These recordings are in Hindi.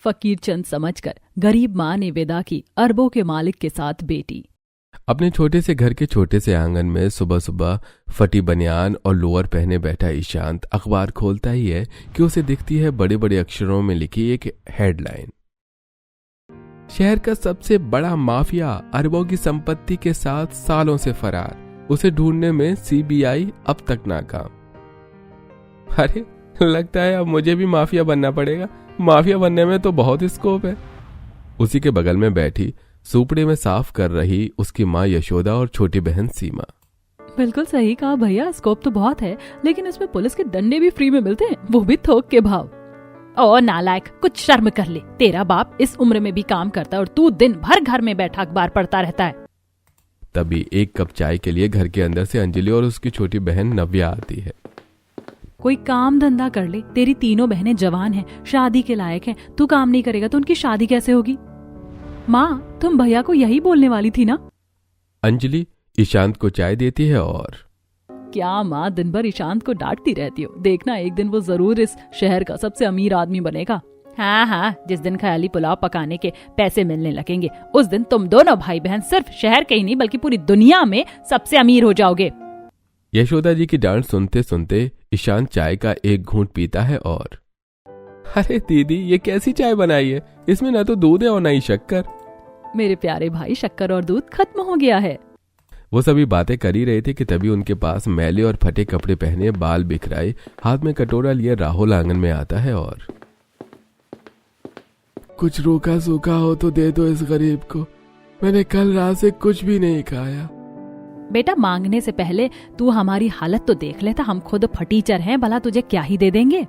फकीर चंद समझकर गरीब माँ ने विदा की अरबों के मालिक के साथ बेटी। अपने छोटे से घर के छोटे से आंगन में सुबह सुबह फटी बनियान और लोअर पहने बैठा ईशांत अखबार खोलता ही है कि उसे दिखती है बड़े बड़े अक्षरों में लिखी एक हेडलाइन, शहर का सबसे बड़ा माफिया अरबों की संपत्ति के साथ सालों से फरार, उसे ढूंढने में सीबीआई अब तक नाकाम। अरे लगता है अब मुझे भी माफिया बनना पड़ेगा, माफिया बनने में तो बहुत स्कोप है। उसी के बगल में बैठी सुपड़े में साफ कर रही उसकी माँ यशोदा और छोटी बहन सीमा। बिल्कुल सही कहा भैया, स्कोप तो बहुत है, लेकिन इसमें पुलिस के डंडे भी फ्री में मिलते हैं, वो भी थोक के भाव। ओ नालायक, कुछ शर्म कर ले, तेरा बाप इस उम्र में भी काम करता है और तू दिन भर घर में बैठा अखबार पढ़ता रहता है। तभी एक कप चाय के लिए घर के अंदर से अंजलि और उसकी छोटी बहन नव्या आती है। कोई काम धंधा कर ले, तेरी तीनों बहनें जवान हैं, शादी के लायक हैं, तू काम नहीं करेगा तो उनकी शादी कैसे होगी? माँ, तुम भैया को यही बोलने वाली थी ना? अंजलि ईशांत को चाय देती है और क्या माँ दिन भर ईशांत को डांटती रहती हो, देखना एक दिन वो जरूर इस शहर का सबसे अमीर आदमी बनेगा। हाँ हाँ, जिस दिन ख्याली पुलाव पकाने के पैसे मिलने लगेंगे उस दिन तुम दोनों भाई बहन सिर्फ शहर के ही नहीं बल्कि पूरी दुनिया में सबसे अमीर हो जाओगे। यशोदा जी की डांट सुनते सुनते ईशांत चाय का एक घूंट पीता है और अरे दीदी, ये कैसी चाय बनाई है, इसमें ना तो दूध है और ना ही शक्कर। मेरे प्यारे भाई, शक्कर और दूध खत्म हो गया है। वो सभी बातें कर ही रहे थे कि तभी उनके पास मैले और फटे कपड़े पहने, बाल बिखराए, हाथ में कटोरा लिए राहुल आंगन में आता है और कुछ रूखा सूखा हो तो दे दो इस गरीब को, मैंने कल रात से कुछ भी नहीं खाया। बेटा, मांगने से पहले तू हमारी हालत तो देख लेता, हम खुद फटीचर हैं, भला तुझे क्या ही दे देंगे।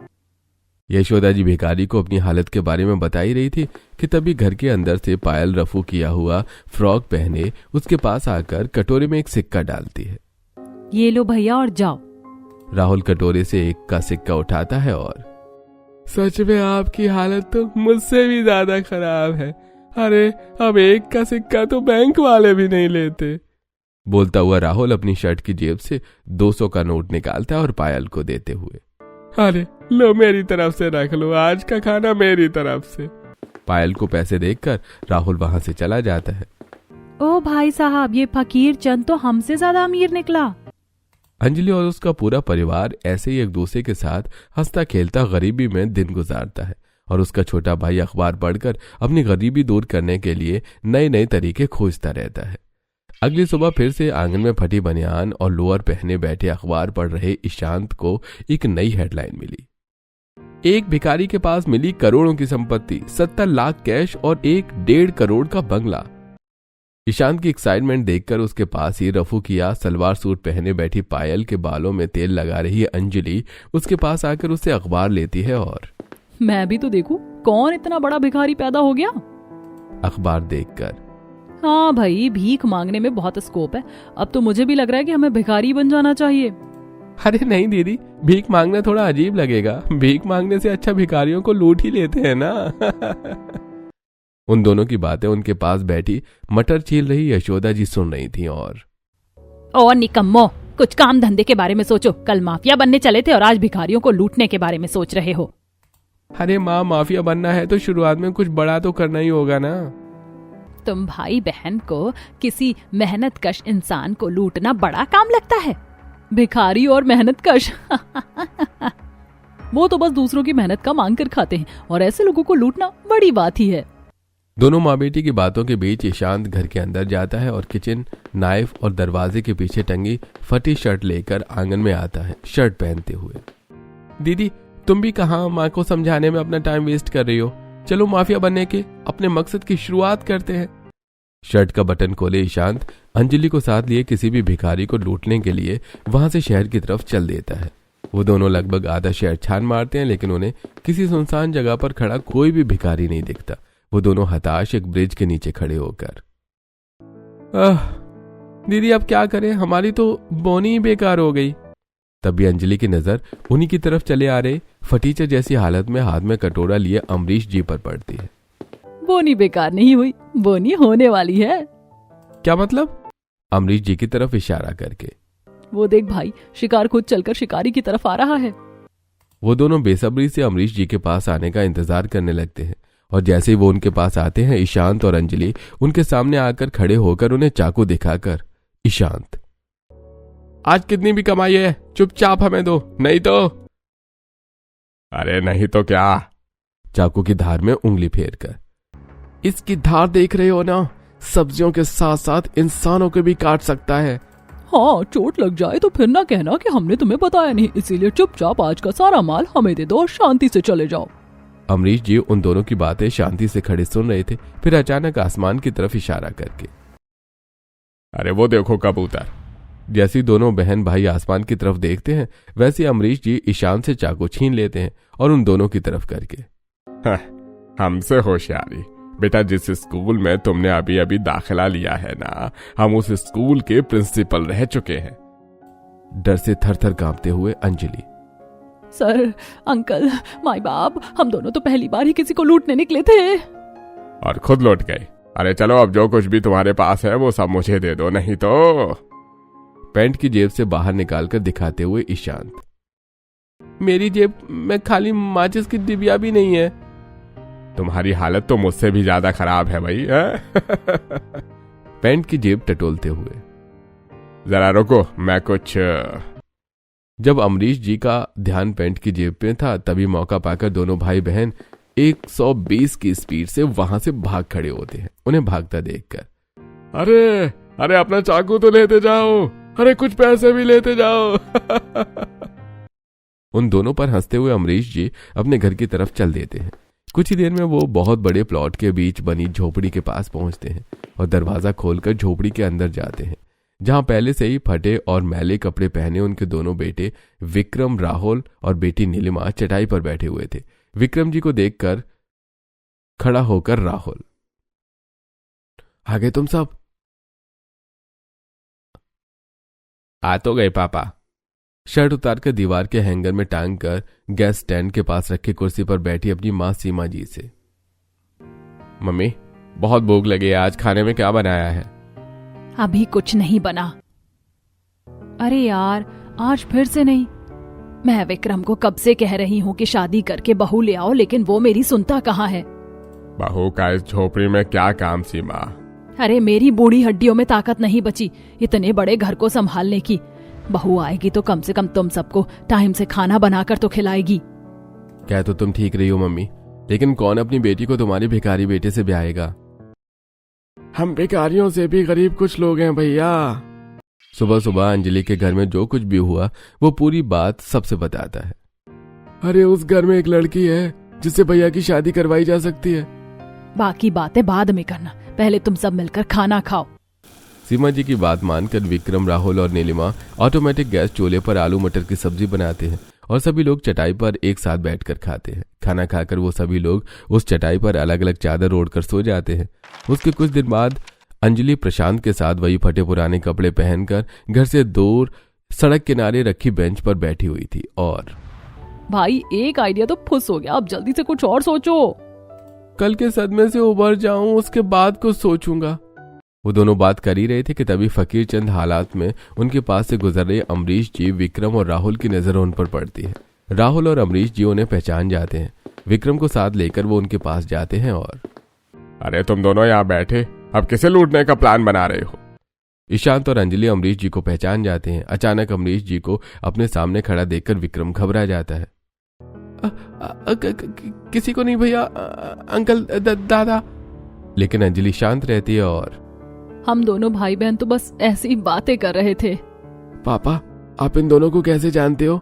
यशोदा जी भिखारी को अपनी हालत के बारे में बता ही रही थी कि तभी घर के अंदर से पायल रफू किया हुआ फ्रॉक पहने उसके पास आकर कटोरे में एक सिक्का डालती है। ये लो भैया और जाओ। राहुल कटोरे से एक का सिक्का उठाता है और सच में आपकी हालत तो मुझसे भी ज्यादा खराब है, अरे अब एक का सिक्का तो बैंक वाले भी नहीं लेते। बोलता हुआ राहुल अपनी शर्ट की जेब से 200 का नोट निकालता है और पायल को देते हुए, अरे लो मेरी तरफ से रख लो, आज का खाना मेरी तरफ से। पायल को पैसे देखकर राहुल वहां से चला जाता है। ओ भाई साहब, ये फकीर चंद तो हमसे ज्यादा अमीर निकला। अंजलि और उसका पूरा परिवार ऐसे ही एक दूसरे के साथ हंसता खेलता गरीबी में दिन गुजारता है और उसका छोटा भाई अखबार पढ़कर अपनी गरीबी दूर करने के लिए नए नए तरीके खोजता रहता है। अगली सुबह फिर से आंगन में फटी बनियान और लोअर पहने बैठे अखबार पढ़ रहे ईशांत को एक नई हेडलाइन मिली। एक भिखारी के पास मिली करोड़ों की संपत्ति, 70 लाख कैश और 1.5 करोड़ का बंगला। ईशांत की एक्साइटमेंट देखकर उसके पास ही रफू किया सलवार सूट पहने बैठी पायल के बालों में तेल लगा रही अंजलि उसके पास आकर उससे अखबार लेती है और मैं भी तो देखूं कौन इतना बड़ा भिखारी पैदा हो गया। अखबार देखकर, हाँ भाई, भीख मांगने में बहुत स्कोप है, अब तो मुझे भी लग रहा है कि हमें भिखारी बन जाना चाहिए। अरे नहीं दीदी, भीख मांगना थोड़ा अजीब लगेगा, भीख मांगने से अच्छा भिखारियों को लूट ही लेते हैं ना। उन दोनों की बातें उनके पास बैठी मटर छील रही यशोदा जी सुन रही थी और ओ निकम्मो, कुछ काम धंधे के बारे में सोचो, कल माफिया बनने चले थे और आज भिखारियों को लूटने के बारे में सोच रहे हो। अरे माँ, माफिया बनना है तो शुरुआत में कुछ बड़ा तो करना ही होगा ना। तुम भाई बहन को किसी मेहनत कश इंसान को लूटना बड़ा काम लगता है? भिखारी और मेहनत कश वो तो बस दूसरों की मेहनत का मांग कर खाते हैं और ऐसे लोगों को लूटना बड़ी बात ही है। दोनों माँ बेटी की बातों के बीच ईशांत घर के अंदर जाता है और किचन नाइफ और दरवाजे के पीछे टंगी फटी शर्ट लेकर आंगन में आता है, शर्ट पहनते हुए। दीदी, तुम भी कहाँ माँ को समझाने में अपना टाइम वेस्ट कर रही हो, चलो माफिया बनने के अपने मकसद की शुरुआत करते हैं। शर्ट का बटन खोले ईशांत अंजलि को साथ लिए किसी भी भिखारी को लूटने के लिए वहां से शहर की तरफ चल देता है। वो दोनों लगभग आधा शहर छान मारते हैं लेकिन उन्हें किसी सुनसान जगह पर खड़ा कोई भी भिखारी नहीं दिखता। वो दोनों हताश एक ब्रिज के नीचे खड़े होकर, दीदी अब क्या करें, हमारी तो बोनी ही बेकार हो गई। तभी अंजलि की नजर उन्हीं की तरफ चले आ रहे फटीचर जैसी हालत में हाथ में कटोरा लिए अमरीश जी पर पड़ती है। बोनी बेकार नहीं हुई, बोनी होने वाली है। क्या मतलब? अमरीश जी की तरफ इशारा करके। वो देख भाई, शिकार खुद चलकर शिकारी की तरफ आ रहा है। वो दोनों बेसब्री से अमरीश जी के पास आने का इंतजार करने लगते हैं और जैसे ही वो उनके पास आते हैं ईशांत और अंजलि उनके सामने आकर खड़े होकर उन्हें चाकू दिखाकर, ईशांत, आज कितनी भी कमाई है चुपचाप हमें दो, नहीं तो। अरे नहीं तो क्या, चाकू की धार में उंगली फेरकर, इसकी धार देख रहे हो ना, सब्जियों के साथ साथ इंसानों को भी काट सकता है। हाँ, चोट लग जाए तो फिर ना कहना कि हमने तुम्हें बताया नहीं, इसीलिए चुपचाप आज का सारा माल हमें दे दो और शांति से चले जाओ। अमरीश जी उन दोनों की बातें शांति से खड़े सुन रहे थे, फिर अचानक आसमान की तरफ इशारा करके, अरे वो देखो कबूतर। जैसी दोनों बहन भाई आसमान की तरफ देखते हैं वैसे अमरीश जी ईशान से चाकू छीन लेते हैं और उन दोनों की तरफ करके, हमसे होशियारी बेटा, जिस स्कूल में तुमने अभी अभी दाखिला लिया है ना, हम उस स्कूल के प्रिंसिपल रह चुके हैं। डर से थर-थर कांपते हुए अंजलि, सर, अंकल, माई बाप, हम दोनों तो पहली बार ही किसी को लूटने निकले थे और खुद लौट गए। अरे चलो, अब जो कुछ भी तुम्हारे पास है वो सब मुझे दे दो, नहीं तो। पैंट की जेब से बाहर निकालकर दिखाते हुए ईशांत, मेरी जेब में खाली माचिस की डिबिया भी नहीं है। तुम्हारी हालत तो मुझसे भी ज्यादा खराब है भाई। पैंट की जेब टटोलते हुए, जरा रुको, मैं कुछ। जब अमरीश जी का ध्यान पैंट की जेब पे था तभी मौका पाकर दोनों भाई बहन 120 की स्पीड से वहां से भाग खड़े होते हैं, उन्हें भागता देखकर। अरे अरे, अपना चाकू तो लेते जाओ, अरे कुछ पैसे भी लेते जाओ। उन दोनों पर हंसते हुए अमरीश जी अपने घर की तरफ चल देते हैं। कुछ ही देर में वो बहुत बड़े प्लॉट के बीच बनी झोपड़ी के पास पहुंचते हैं और दरवाजा खोलकर झोपड़ी के अंदर जाते हैं, जहां पहले से ही फटे और मैले कपड़े पहने उनके दोनों बेटे विक्रम राहुल और बेटी नीलिमा चटाई पर बैठे हुए थे। विक्रम जी को देखकर खड़ा होकर राहुल, आ गए तुम सब? आ तो गए पापा। शर्ट उतारकर दीवार के हैंगर में टांग कर गैस स्टैंड के पास रखी कुर्सी पर बैठी अपनी मां सीमा जी से, मम्मी बहुत भूख लगी है, आज खाने में क्या बनाया है? अभी कुछ नहीं बना। अरे यार, आज फिर से नहीं। मैं विक्रम को कब से कह रही हूँ कि शादी करके बहू ले आओ, लेकिन वो मेरी सुनता कहाँ है। बहू का इस झोपड़ी में क्या काम सीमा? अरे मेरी बूढ़ी हड्डियों में ताकत नहीं बची इतने बड़े घर को संभालने की। बहू आएगी तो कम से कम तुम सबको टाइम से खाना बनाकर तो खिलाएगी। क्या तो तुम ठीक रही हो मम्मी, लेकिन कौन अपनी बेटी को तुम्हारी भिखारी बेटे से ब्याहेगा? हम भिखारियों से भी गरीब कुछ लोग हैं भैया। सुबह सुबह अंजलि के घर में जो कुछ भी हुआ वो पूरी बात सबसे बताता है। अरे उस घर में एक लड़की है जिससे भैया की शादी करवाई जा सकती है। बाकी बातें बाद में करना, पहले तुम सब मिलकर खाना खाओ। सीमा जी की बात मानकर विक्रम, राहुल और नीलिमा ऑटोमेटिक गैस चूल्हे पर आलू मटर की सब्जी बनाते हैं और सभी लोग चटाई पर एक साथ बैठकर खाते हैं। खाना खाकर वो सभी लोग उस चटाई पर अलग अलग चादर ओढ़कर सो जाते हैं। उसके कुछ दिन बाद अंजलि प्रशांत के साथ वही फटे पुराने कपड़े पहनकर घर से दूर सड़क किनारे रखी बेंच पर बैठी हुई थी और, भाई एक आइडिया तो फुस हो गया, अब जल्दी से कुछ और सोचो। कल के सदमे से उबर जाऊं उसके बाद कुछ सोचूंगा। वो दोनों बात कर ही रहे थे कि तभी फकीर चंद हालात में उनके पास से गुजर रहे अमरीश जी, विक्रम और राहुल की नजर उन पर पड़ती है। राहुल और अमरीश जी उन्हें पहचान जाते हैं। विक्रम को साथ लेकर वो उनके पास जाते हैं और, अरे तुम दोनों यहाँ बैठे, अब किसे लूटने का प्लान बना रहे हो? ईशांत और अंजलि अमरीश जी को पहचान जाते हैं। अचानक अमरीश जी को अपने सामने खड़ा देखकर विक्रम घबरा जाता है। किसी को नहीं भैया, अंकल, दादा। लेकिन अंजलि शांत रहती है और, हम दोनों भाई बहन तो बस ऐसी बातें कर रहे थे। पापा, आप इन दोनों को कैसे जानते हो?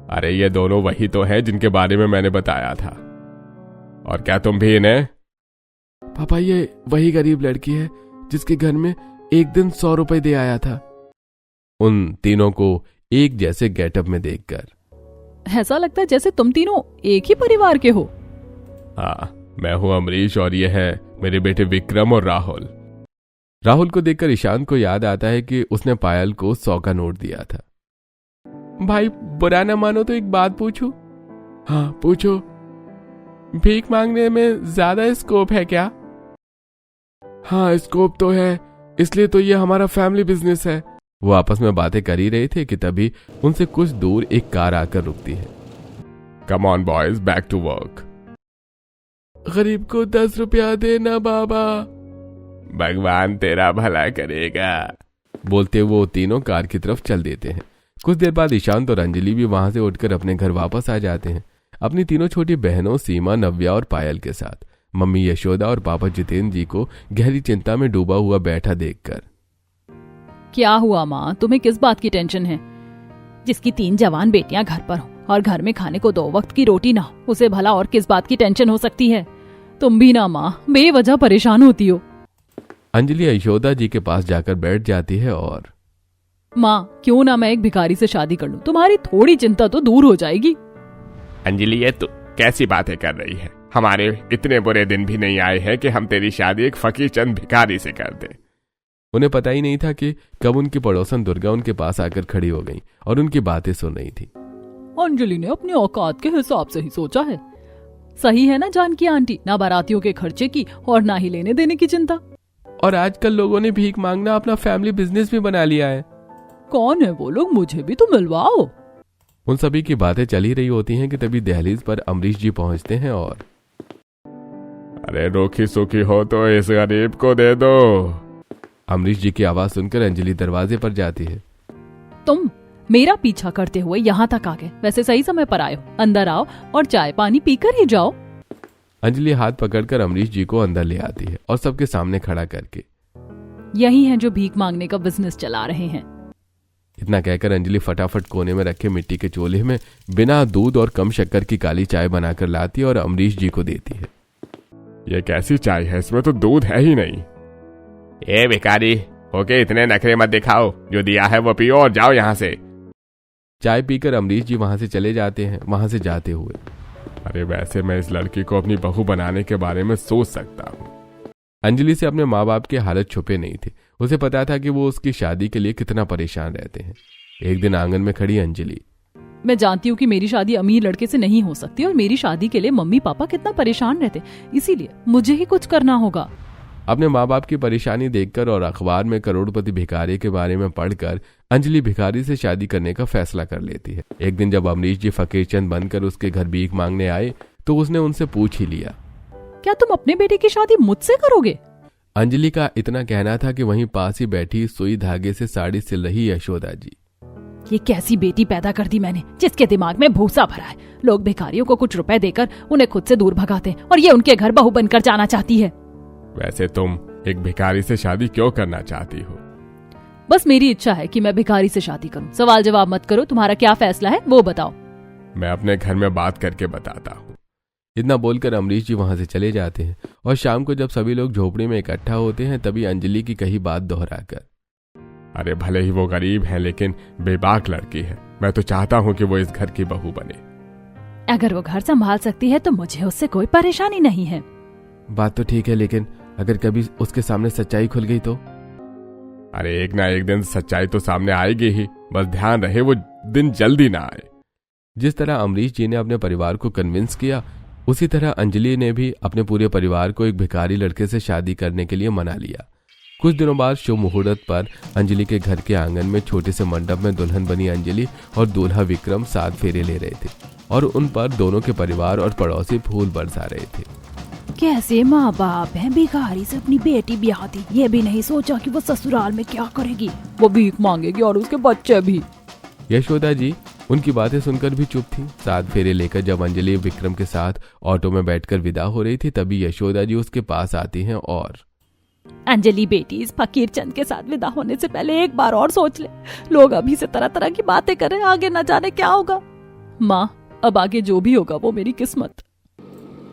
अरे ये दोनों वही तो हैं जिनके बारे में मैंने बताया था। और क्या तुम भी इन्हें? पापा ये वही गरीब लड़की है जिसके घर में एक दिन 100 रुपए दे आया था। उन तीनों को एक जैसे गेटअप में देखकर ऐसा लगता है जैसे तुम तीनों एक ही परिवार के हो। हाँ, मैं हूं अमरीश और ये है मेरे बेटे विक्रम और राहुल। राहुल को देखकर ईशांत को याद आता है कि उसने पायल को 100 का नोट दिया था। भाई बुरा ना मानो तो एक बात पूछूं? हाँ पूछो। भीख मांगने में ज्यादा स्कोप है क्या? हाँ स्कोप तो है, इसलिए तो ये हमारा फैमिली बिजनेस है। वो आपस में बातें कर ही रहे थे कि तभी उनसे कुछ दूर एक कार आकर रुकती है। Come on boys, back to work. गरीब को 10 रुपया देना बाबा। भगवान तेरा भला करेगा। बोलते वो तीनों कार की तरफ चल देते हैं। कुछ देर बाद ईशांत और अंजलि भी वहां से उठकर अपने घर वापस आ जाते हैं, अपनी तीनों छोटी बहनों सीमा, नव्या और पायल के साथ। मम्मी यशोदा और पापा जितेंद्र जी को गहरी चिंता में डूबा हुआ बैठा देखकर। क्या हुआ माँ, तुम्हें किस बात की टेंशन है? जिसकी 3 जवान बेटियां घर पर हो और घर में खाने को 2 वक्त की रोटी ना हो, उसे भला और किस बात की टेंशन हो सकती है? तुम भी ना माँ बेवजह परेशान होती हो। अंजलि यशोदा जी के पास जाकर बैठ जाती है और माँ क्यों ना मैं एक भिखारी से शादी कर लूं, तुम्हारी थोड़ी चिंता तो दूर हो जाएगी। अंजलि ये तो कैसी बातें कर रही है? हमारे इतने बुरे दिन भी नहीं आए हैं कि हम तेरी शादी एक फकीर चंद भिखारी से कर दें। उन्हें पता ही नहीं था कि कब उनकी पड़ोसन दुर्गा उनके पास आकर खड़ी हो गई और उनकी बातें सुन रही थी। अंजलि ने अपनी औकात के हिसाब से ही सोचा है। सही है ना जानकी आंटी, ना बारातियों के खर्चे की और ना ही लेने देने की चिंता। और आजकल लोगों ने भीख मांगना अपना फैमिली बिजनेस भी बना लिया है। कौन है वो लोग, मुझे भी तो मिलवाओ। उन सभी की बातें चल ही रही होती हैं कि तभी दहलीज पर अमरीश जी पहुंचते हैं और अरे रोखी सूखी हो तो इस गरीब को दे दो। अमरीश जी की आवाज सुनकर अंजलि दरवाजे पर जाती है। तुम मेरा पीछा करते हुए यहाँ तक आ गए, वैसे सही समय पर आए हो। अंदर आओ और चाय पानी पीकर ही जाओ। अंजलि हाथ पकड़कर अमरीश जी को अंदर ले आती है और सबके सामने खड़ा करके, यही हैं जो भीख मांगने का बिजनेस चला रहे हैं। इतना कहकर अंजलि फटाफट कोने में रखे मिट्टी के चूल्हे में बिना दूध और कम शक्कर की काली चाय बनाकर लाती है और अमरीश जी को देती है। ये कैसी चाय है, इसमें तो दूध है ही नहीं। ए भिखारी होके इतने नखरे मत दिखाओ, जो दिया है वो पियो और जाओ यहाँ से। चाय पीकर अमरीश जी वहां से चले जाते हैं। वहां से जाते हुए, अरे वैसे मैं इस लड़की को अपनी बहू बनाने के बारे में सोच सकता हूँ। अंजलि से अपने माँ बाप की हालत छुपे नहीं थे। उसे पता था कि वो उसकी शादी के लिए कितना परेशान रहते हैं। एक दिन आंगन में खड़ी अंजलि, मैं जानती हूँ कि मेरी शादी अमीर लड़के से नहीं हो सकती और मेरी शादी के लिए मम्मी पापा कितना परेशान रहते, इसीलिए मुझे ही कुछ करना होगा। अपने माँ बाप की परेशानी देखकर और अखबार में करोड़पति भिखारी के बारे में पढ़कर अंजलि भिखारी से शादी करने का फैसला कर लेती है। एक दिन जब अमरीश जी फकीरचंद बनकर उसके घर भीख मांगने आए तो उसने उनसे पूछ ही लिया, क्या तुम अपने बेटे की शादी मुझसे करोगे? अंजलि का इतना कहना था कि वहीं पास ही बैठी सुई धागे से साड़ी सिल रही यशोदा जी, ये कैसी बेटी पैदा कर दी मैंने, जिसके दिमाग में भूसा भरा है। लोग भिखारियों को कुछ रुपए देकर उन्हें खुद से दूर भगाते हैं और ये उनके घर बहू बनकर जाना चाहती है। वैसे तुम एक भिखारी से शादी क्यों करना चाहती हो? बस मेरी इच्छा है कि मैं भिखारी से शादी करूं। सवाल जवाब मत करो, तुम्हारा क्या फैसला है वो बताओ। मैं अपने घर में बात करके बताता हूँ। इतना बोलकर अमरीश जी वहां से चले जाते हैं और शाम को जब सभी लोग झोपड़ी में इकट्ठा होते हैं तभी अंजलि की कही बात दोहराकर, अरे भले ही वो गरीब है लेकिन बेबाक लड़की है। मैं तो चाहता हूँ कि वो इस घर की बहू बने। अगर वो घर संभाल सकती है तो मुझे उससे कोई परेशानी नहीं है। बात तो ठीक है, लेकिन अगर कभी उसके सामने सच्चाई खुल गई तो? अरे एक ना एक दिन सच्चाई तो सामने आएगी ही, बस ध्यान रहे वो दिन जल्दी ना आए। जिस तरह अमरीश जी ने अपने परिवार को कन्विंस किया, उसी तरह अंजलि ने भी अपने पूरे परिवार को एक भिखारी लड़के से शादी करने के लिए मना लिया। कुछ दिनों बाद शुभ मुहूर्त पर अंजलि के घर के आंगन में छोटे से मंडप में दुल्हन बनी अंजलि और दूल्हा विक्रम 7 फेरे ले रहे थे और उन पर दोनों के परिवार और पड़ोसी फूल बरसा रहे थे। कैसे माँ बाप हैं, भिखारी से अपनी बेटी ब्याह दी, ये भी नहीं सोचा कि वो ससुराल में क्या करेगी। वो भीख मांगेगी और उसके बच्चे भी। यशोदा जी उनकी बातें सुनकर भी चुप थी। 7 फेरे लेकर जब अंजलि विक्रम के साथ ऑटो में बैठकर विदा हो रही थी तभी यशोदा जी उसके पास आती हैं और, अंजलि बेटी, इस फकीर चंद के साथ विदा होने से पहले एक बार और सोच ले। लोग अभी से तरह तरह की बातें कर रहे हैं, आगे न जाने क्या होगा। माँ अब आगे जो भी होगा वो मेरी किस्मत।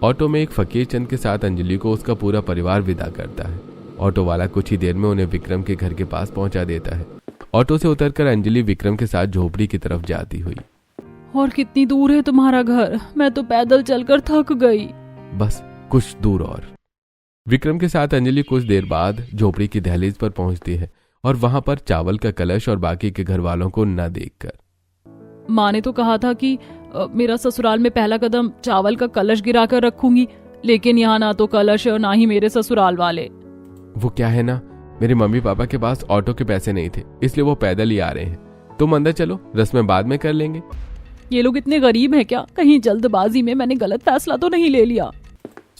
ऑटो में एक फकीर चंद के साथ अंजलि को उसका पूरा परिवार विदा करता है। ऑटो वाला कुछ ही देर में उन्हें विक्रम के घर के पास पहुंचा देता है। ऑटो से उतरकर अंजलि विक्रम के साथ झोपड़ी की तरफ जाती हुई, और कितनी दूर है तुम्हारा घर? मैं तो पैदल चलकर थक गई। बस कुछ दूर और। विक्रम के साथ अंजलि कुछ देर बाद झोपड़ी की दहलीज पर पहुंचती है और वहां पर चावल का कलश और बाकी के घर वालों को न देखकर, माँ ने तो कहा था कि मेरा ससुराल में पहला कदम चावल का कलश गिराकर रखूंगी, लेकिन यहाँ ना तो कलश है और ना ही मेरे ससुराल वाले। वो क्या है ना, मेरे मम्मी पापा के पास ऑटो के पैसे नहीं थे, इसलिए वो पैदल ही आ रहे हैं। तुम अंदर चलो, रस्में बाद में कर लेंगे। ये लोग इतने गरीब हैं क्या? कहीं जल्दबाजी में मैंने गलत फैसला तो नहीं ले लिया?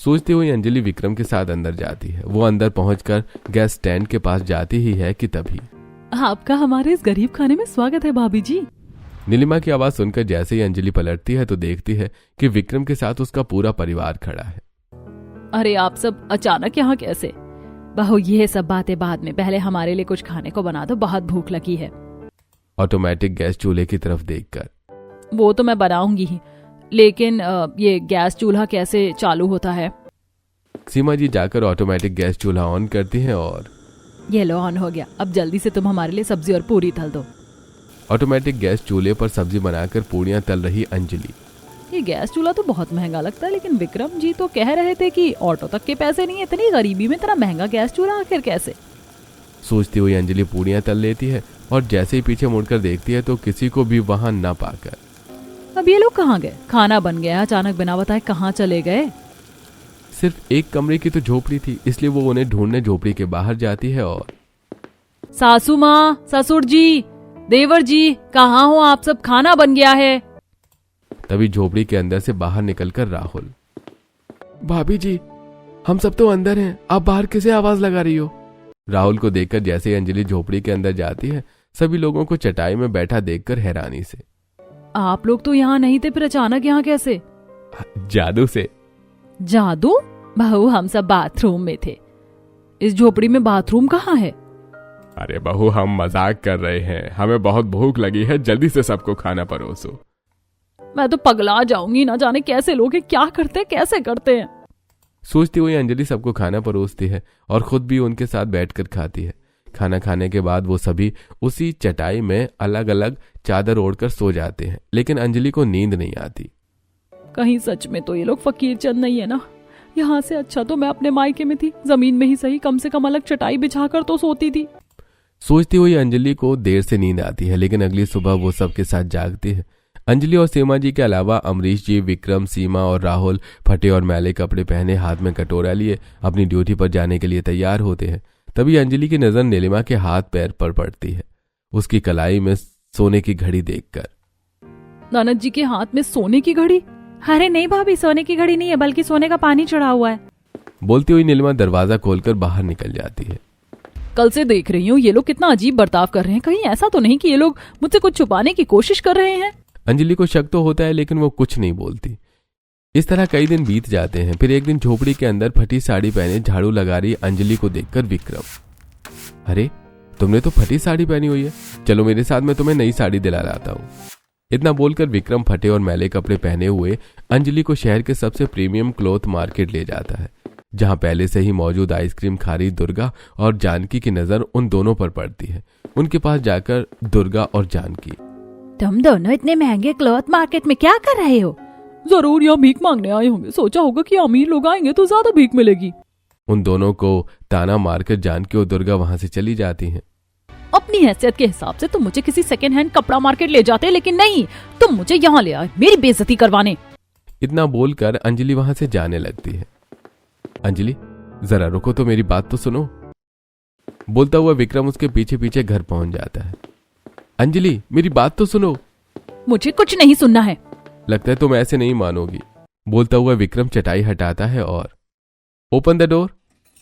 सोचती हुई अंजलि विक्रम के साथ अंदर जाती है। वो अंदर पहुंचकर गैस स्टैंड के पास जाती ही है कि तभी आपका हमारे इस गरीब खाने में स्वागत है भाभी जी। नीलिमा की आवाज सुनकर जैसे ही अंजलि पलटती है तो देखती है कि विक्रम के साथ उसका पूरा परिवार खड़ा है। अरे आप सब अचानक यहाँ कैसे? बहू ये सब बातें बाद में, पहले हमारे लिए कुछ खाने को बना दो, बहुत भूख लगी है। ऑटोमेटिक गैस चूल्हे की तरफ देखकर वो तो मैं बनाऊंगी ही, लेकिन ये गैस चूल्हा कैसे चालू होता है? सीमा जी जाकर ऑटोमेटिक गैस चूल्हा ऑन करती हैं और ये लो ऑन हो गया। अब जल्दी से तुम हमारे लिए सब्जी और पूरी तल दो। ऑटोमेटिक गैस चूल्हे पर सब्जी बनाकर पूरियां तल रही अंजलि। ये गैस चूल्हा तो बहुत महंगा लगता है, लेकिन विक्रम जी तो कह रहे थे कि ऑटो तक के पैसे नहीं है। इतनी गरीबी में इतना महंगा गैस चूल्हा आखिर कैसे? सोचती हुई अंजलि पूरियां तल लेती है और जैसे ही पीछे मुड़कर देखती है तो किसी को भी वहां न पाकर अब ये लोग कहाँ गए? खाना बन गया, अचानक बिना बताए कहाँ चले गए? सिर्फ एक कमरे की तो झोपड़ी थी, इसलिए वो उन्हें ढूंढने झोपड़ी के बाहर जाती है और सासू माँ, ससुर जी, देवर जी, कहाँ हो आप सब? खाना बन गया है। तभी झोपड़ी के अंदर से बाहर निकलकर राहुल, भाभी जी हम सब तो अंदर हैं, आप बाहर किसे आवाज लगा रही हो? राहुल को देखकर जैसे ही अंजलि झोपड़ी के अंदर जाती है सभी लोगों को चटाई में बैठा देखकर हैरानी से, आप लोग तो यहाँ नहीं थे, फिर अचानक यहाँ कैसे? जादू से। जादू? बहू हम सब बाथरूम में थे। इस झोपड़ी में बाथरूम कहाँ है? अरे बहू हम मजाक कर रहे हैं, हमें बहुत भूख लगी है, जल्दी से सबको खाना परोसो। मैं तो पगला जाऊंगी, ना जाने कैसे लोग हैं, क्या करते हैं, कैसे करते हैं। सोचती हुई अंजलि सबको खाना परोसती है और खुद भी उनके साथ बैठकर खाती है। खाना खाने के बाद वो सभी उसी चटाई में अलग अलग चादर ओढ़कर सो जाते हैं, लेकिन अंजलि को नींद नहीं आती। कहीं सच में तो ये लोग फकीर चंद नहीं है ना? यहाँ से अच्छा तो मैं अपने मायके में थी, जमीन में ही सही, कम से कम अलग चटाई बिछाकर तो सोती थी। सोचती हुई अंजलि को देर से नींद आती है, लेकिन अगली सुबह वो सबके साथ जागती है। अंजलि और सीमा जी के अलावा अमरीश जी, विक्रम, सीमा और राहुल फटे और मैले कपड़े पहने हाथ में कटोरा लिए अपनी ड्यूटी पर जाने के लिए तैयार होते हैं। तभी अंजलि की नजर नीलिमा के हाथ पैर पर पड़ती है, उसकी कलाई में सोने की घड़ी देखकर। ननद जी के हाथ में सोने की घड़ी? अरे नहीं भाभी, सोने की घड़ी नहीं है, बल्कि सोने का पानी चढ़ा हुआ है। बोलती हुई नीलिमा दरवाजा खोलकर बाहर निकल जाती है। कल से देख रही हूँ ये लोग कितना अजीब बर्ताव कर रहे हैं, कहीं ऐसा तो नहीं कि ये लोग मुझसे कुछ छुपाने की कोशिश कर रहे हैं? अंजलि को शक तो होता है, लेकिन वो कुछ नहीं बोलती। इस तरह कई दिन बीत जाते हैं। फिर एक दिन झोपड़ी के अंदर फटी साड़ी पहने झाड़ू लगा रही अंजलि को देखकर विक्रम, अरे तुमने तो फटी साड़ी पहनी हुई है, चलो मेरे साथ मैं तुम्हें नई साड़ी दिला लाता हूँ। इतना बोलकर विक्रम फटे और मैले कपड़े पहने हुए अंजलि को शहर के सबसे प्रीमियम क्लॉथ मार्केट ले जाता है, जहां पहले से ही मौजूद आइसक्रीम खा रही दुर्गा और जानकी की नजर उन दोनों पर पड़ती है। उनके पास जाकर दुर्गा और जानकी, तुम दोनों इतने महंगे क्लॉथ मार्केट में क्या कर रहे हो? जरूर यहाँ भीख मांगने आए होंगे, सोचा होगा कि अमीर लोग आएंगे तो ज्यादा भीख मिलेगी। उन दोनों को ताना मारकर जानकी और दुर्गा वहां से चली जाती हैं। अपनी हैसियत के हिसाब से तुम मुझे किसी सेकंड हैंड कपड़ा मार्केट ले जाते, लेकिन नहीं, तुम मुझे यहाँ ले आए मेरी बेइज्जती करवाने। इतना बोलकर अंजलि वहां से जाने लगती है। अंजलि जरा रुको तो, मेरी बात तो सुनो। बोलता हुआ विक्रम उसके पीछे पीछे घर पहुंच जाता है। अंजलि मेरी बात तो सुनो। मुझे कुछ नहीं सुनना है। लगता है तुम ऐसे नहीं मानोगी। बोलता हुआ विक्रम चटाई हटाता है और ओपन द डोर।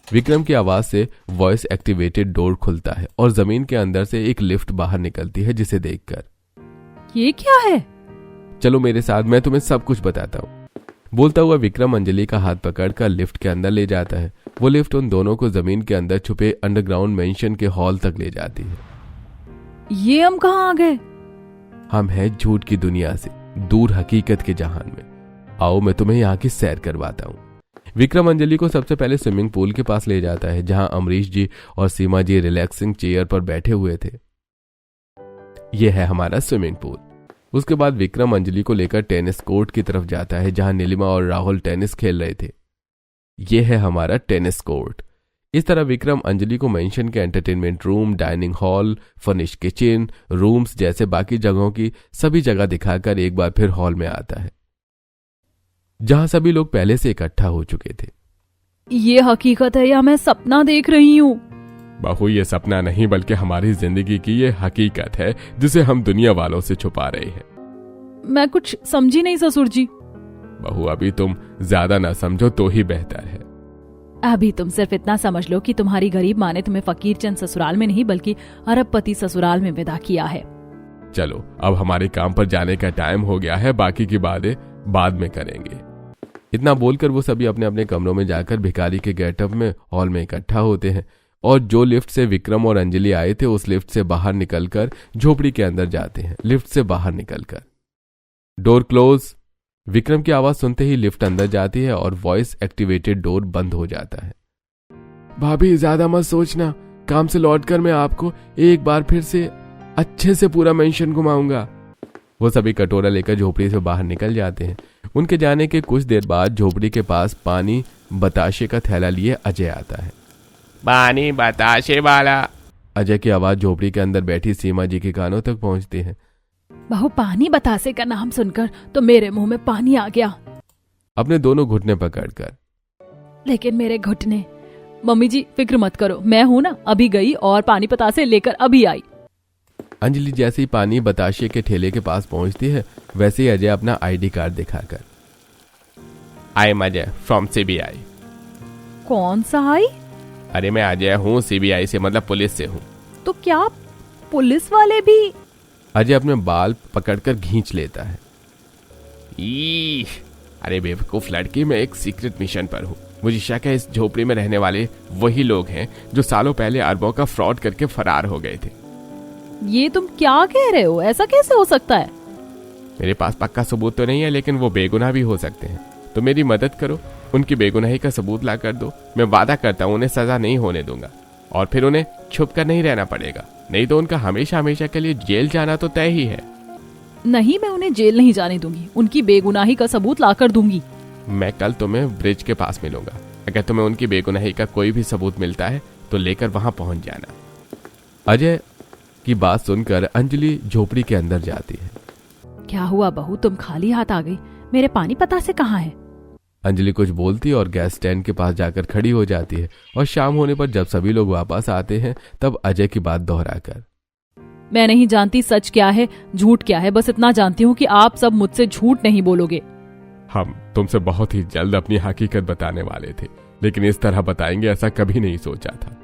विक्रम की आवाज से वॉइस एक्टिवेटेड डोर खुलता है और जमीन के अंदर से एक लिफ्ट बाहर निकलती है, जिसे देखकर ये क्या है? चलो मेरे साथ, मैं तुम्हें सब कुछ बताता हूँ। बोलता हुआ विक्रम अंजलि का हाथ पकड़कर लिफ्ट के अंदर ले जाता है। वो लिफ्ट उन दोनों को जमीन के अंदर छुपे अंडरग्राउंड मेंशन के हॉल तक ले जाती है। ये हम कहाँ आ गए? हम हैं झूठ की दुनिया से दूर हकीकत के जहान में। आओ मैं तुम्हें यहाँ की सैर करवाता हूँ। विक्रम अंजलि को सबसे पहले स्विमिंग पूल के पास ले जाता है, जहां अमरीश जी और सीमा जी रिलैक्सिंग चेयर पर बैठे हुए थे। यह है हमारा स्विमिंग पूल। उसके बाद विक्रम अंजलि को लेकर टेनिस कोर्ट की तरफ जाता है, जहां नीलिमा और राहुल टेनिस खेल रहे थे। यह है हमारा टेनिस कोर्ट। इस तरह विक्रम अंजलि को मेंशन के entertainment room, dining hall, furnish kitchen, rooms जैसे बाकी जगहों की सभी जगह दिखाकर एक बार फिर हॉल में आता है, जहां सभी लोग पहले से इकट्ठा हो चुके थे। ये हकीकत है या मैं सपना देख रही हूँ? बहू ये सपना नहीं बल्कि हमारी जिंदगी की ये हकीकत है, जिसे हम दुनिया वालों से छुपा रहे हैं। मैं कुछ समझी नहीं ससुर जी। बहू अभी तुम ज्यादा ना समझो तो ही बेहतर है। अभी तुम सिर्फ इतना समझ लो कि तुम्हारी गरीब माँ ने तुम्हें फकीर चंद ससुराल में नहीं बल्कि अरबपति ससुराल में विदा किया है। चलो अब हमारे काम पर जाने का टाइम हो गया है, बाकी की बातें बाद में करेंगे। इतना बोलकर वो सभी अपने अपने कमरों में जाकर भिखारी के गेटअप में हॉल में इकट्ठा होते हैं और जो लिफ्ट से विक्रम और अंजलि आए थे उस लिफ्ट से बाहर निकलकर झोपड़ी के अंदर जाते हैं। लिफ्ट से बाहर निकलकर डोर क्लोज। विक्रम की आवाज सुनते ही लिफ्ट अंदर जाती है और वॉइस एक्टिवेटेड डोर बंद हो जाता है। भाभी ज्यादा मत सोचना, काम से लौटकर मैं आपको एक बार फिर से अच्छे से पूरा मेंशन घुमाऊंगा। वो सभी कटोरा लेकर झोपड़ी से बाहर निकल जाते हैं। उनके जाने के कुछ देर बाद झोपड़ी के पास पानी बताशे का थैला लिए अजय आता है। पानी बताशे वाला। अजय की आवाज झोपड़ी के अंदर बैठी सीमा जी के कानों तक पहुंचती है। बहू पानी बतासे का नाम सुनकर तो मेरे मुंह में पानी आ गया। अपने दोनों घुटने पकड़कर। लेकिन मेरे घुटने। मम्मी जी फिक्र मत करो, मैं हूं ना, अभी गई और पानी बतासे लेकर अभी आई। अंजलि जैसे ही पानी बताशे के ठेले के पास पहुंचती है वैसे ही अजय अपना आईडी कार्ड दिखाकर, I am Ajay from CBI. कौन सा आई? अरे मैं अजय हूँ, सीबीआई से मतलब पुलिस से हूँ। तो क्या पुलिस वाले भी? अजय अपने बाल पकड़कर खींच लेता है। अरे बेवकूफ लड़की, मैं एक सीक्रेट मिशन पर हूँ। मुझे शक है इस झोपड़ी में रहने वाले वही लोग हैं जो सालों पहले अरबों का फ्रॉड करके फरार हो गए थे। ये तुम क्या कह रहे हो? ऐसा कैसे हो सकता है? मेरे पास पक्का सबूत तो नहीं है, लेकिन वो बेगुनाह भी हो सकते हैं। तो मेरी मदद करो, उनकी बेगुनाही का सबूत ला कर दो। मैं वादा करता हूँ उन्हें सजा नहीं होने दूंगा और फिर उन्हें छुप कर नहीं रहना पड़ेगा, नहीं तो उनका हमेशा हमेशा के लिए जेल जाना तो तय ही है। नहीं, मैं उन्हें जेल नहीं जाने दूंगी, उनकी बेगुनाही का सबूत ला कर दूंगी। मैं कल तुम्हें ब्रिज के पास मिलूंगा। अगर तुम्हें उनकी बेगुनाही का कोई भी सबूत मिलता है तो लेकर वहां पहुंच जाना। अजय की बात सुनकर अंजलि झोपड़ी के अंदर जाती है। क्या हुआ बहू, तुम खाली हाथ आ गई? मेरे पानी पतासे कहाँ है? अंजलि कुछ बोलती और गैस स्टैंड के पास जाकर खड़ी हो जाती है और शाम होने पर जब सभी लोग वापस आते हैं तब अजय की बात दोहराकर, मैं नहीं जानती सच क्या है झूठ क्या है, बस इतना जानती हूँ कि आप सब मुझसे झूठ नहीं बोलोगे। हम तुमसे बहुत ही जल्द अपनी हकीकत बताने वाले थे, लेकिन इस तरह बताएंगे ऐसा कभी नहीं सोचा था।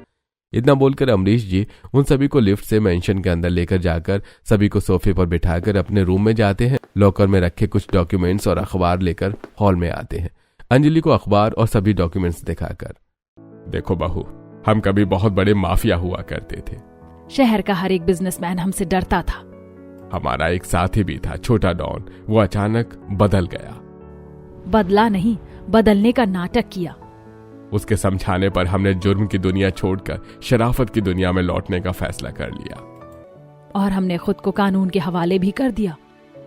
इतना बोलकर अमरीश जी उन सभी को लिफ्ट से मेंशन के अंदर लेकर जाकर सभी को सोफे पर बिठाकर अपने रूम में जाते हैं। लॉकर में रखे कुछ डॉक्यूमेंट्स और अखबार लेकर हॉल में आते हैं। अंजलि को अखबार और सभी डॉक्यूमेंट्स दिखाकर, देखो बहू, हम कभी बहुत बड़े माफिया हुआ करते थे। शहर का हर एक बिजनेसमैन हमसे डरता था। हमारा एक साथी भी था, छोटा डॉन, वो अचानक बदल गया। बदला नहीं, बदलने का नाटक किया। उसके समझाने पर हमने जुर्म की दुनिया छोड़कर शराफत की दुनिया में लौटने का फैसला कर लिया और हमने खुद को कानून के हवाले भी कर दिया।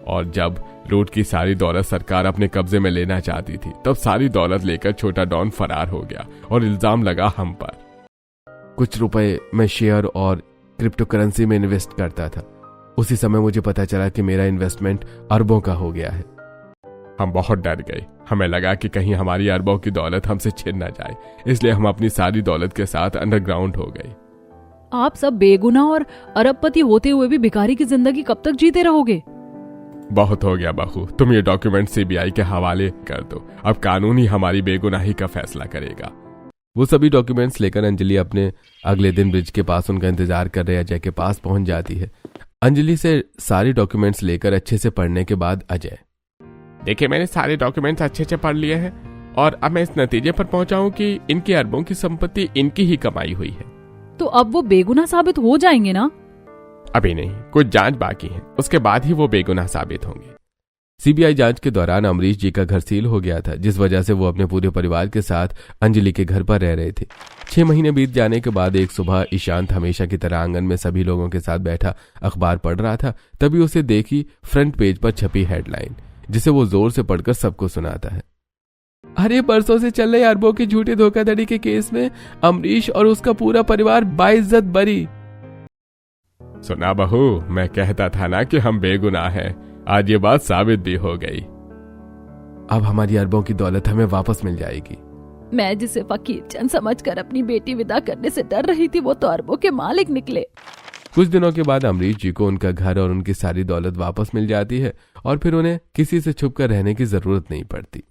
और जब लूट की सारी दौलत सरकार अपने कब्जे में लेना चाहती थी तब सारी दौलत लेकर छोटा डॉन फरार हो गया और इल्जाम लगा हम पर। कुछ रुपए मैं शेयर और क्रिप्टो करेंसी में इन्वेस्ट करता था। उसी समय मुझे पता चला कि मेरा इन्वेस्टमेंट अरबों का हो गया है। हम बहुत डर गए, हमें लगा कि कहीं हमारी अरबों की दौलत हमसे छिन ना जाए, इसलिए हम अपनी सारी दौलत के साथ अंडरग्राउंड हो गए। आप सब बेगुनाह और अरबपति होते हुए भी भिखारी की जिंदगी कब तक जीते रहोगे? बहुत हो गया बहू, तुम ये डॉक्यूमेंट सीबीआई के हवाले कर दो, अब कानून ही हमारी बेगुनाही का फैसला करेगा। वो सभी डॉक्यूमेंट्स लेकर अंजलि अपने अगले दिन ब्रिज के पास उनका इंतजार कर रहे अजय के पास पहुंच जाती है। अंजलि से सारी डॉक्यूमेंट्स लेकर अच्छे से पढ़ने के बाद अजय, देखिए मैंने सारे डॉक्यूमेंट्स अच्छे से पढ़ लिए हैं और अब मैं इस नतीजे पर पहुंचा हूं कि इनकी अरबों की संपत्ति इनकी ही कमाई हुई है। तो अब वो बेगुनाह साबित हो जाएंगे ना? अभी नहीं, कुछ जांच बाकी है, उसके बाद ही वो बेगुनाह साबित होंगे। सीबीआई जांच के दौरान अमरीश जी का घर सील हो गया था, जिस वजह से वो अपने पूरे परिवार के साथ अंजलि के घर पर रह रहे थे। 6 महीने बीत जाने के बाद एक सुबह ईशांत हमेशा की तरह आंगन में सभी लोगों के साथ बैठा अखबार पढ़ रहा था। तभी उसे देखी फ्रंट पेज पर छपी हेडलाइन, जिसे वो जोर से पढ़कर सबको सुनाता है। अरे बरसों से चल रहे अरबों की झूठी धोखाधड़ी के केस में अमरीश और उसका पूरा परिवार बाइज्जत बरी। सुना बहू, मैं कहता था ना कि हम बेगुनाह हैं, आज ये बात साबित भी हो गई। अब हमारी अरबों की दौलत हमें वापस मिल जाएगी। मैं जिसे फकीर चंद समझकर अपनी बेटी विदा करने से डर रही थी, वो तो अरबों के मालिक निकले। कुछ दिनों के बाद अमरीश जी को उनका घर और उनकी सारी दौलत वापस मिल जाती है और फिर उन्हें किसी से छुपकर रहने की जरूरत नहीं पड़ती।